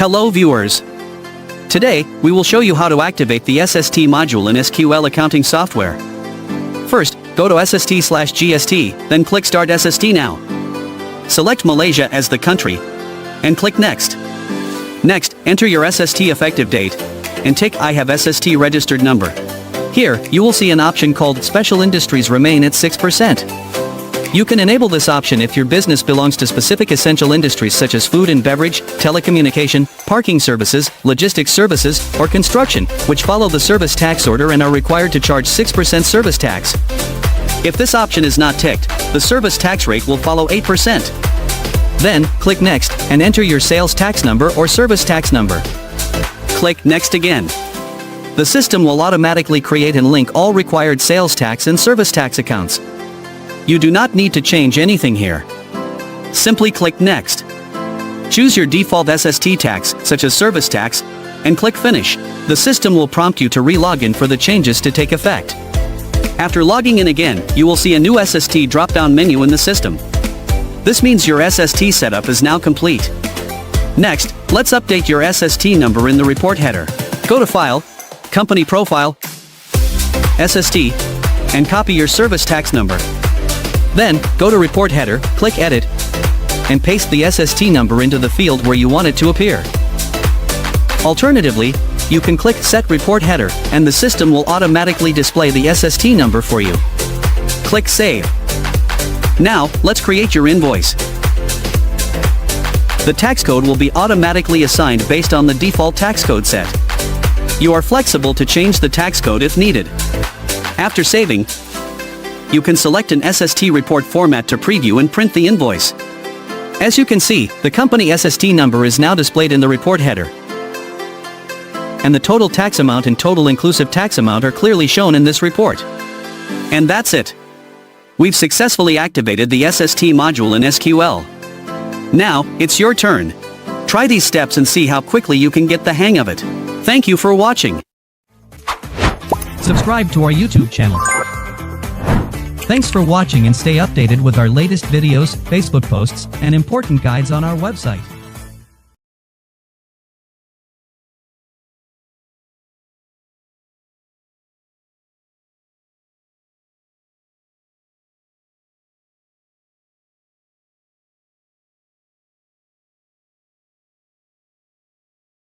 Hello viewers. Today, we will show you how to activate the SST module in SQL accounting software. First, go to SST/GST, then click Start SST Now. Select Malaysia as the country, and click Next. Next, enter your SST effective date, and tick I have SST registered number. Here, you will see an option called Special Industries remain at 6%. You can enable this option if your business belongs to specific essential industries such as food and beverage, telecommunication, parking services, logistics services, or construction, which follow the service tax order and are required to charge 6% service tax. If this option is not ticked, the service tax rate will follow 8%. Then, click Next, and enter your sales tax number or service tax number. Click Next again. The system will automatically create and link all required sales tax and service tax accounts. You do not need to change anything here. Simply click Next. Choose your default SST tax, such as service tax, and click Finish. The system will prompt you to re-log in for the changes to take effect. After logging in again, you will see a new SST drop-down menu in the system. This means your SST setup is now complete. Next, let's update your SST number in the report header. Go to File, Company Profile, SST, and copy your service tax number. Then, go to Report Header, click Edit, and paste the SST number into the field where you want it to appear. Alternatively, you can click Set Report Header, and the system will automatically display the SST number for you. Click Save. Now, let's create your invoice. The tax code will be automatically assigned based on the default tax code set. You are flexible to change the tax code if needed. After saving, you can select an SST report format to preview and print the invoice. As you can see, the company SST number is now displayed in the report header. And the total tax amount and total inclusive tax amount are clearly shown in this report. And that's it. We've successfully activated the SST module in SQL. Now, it's your turn. Try these steps and see how quickly you can get the hang of it. Thank you for watching. Subscribe to our YouTube channel. Thanks for watching and stay updated with our latest videos, Facebook posts, and important guides on our website.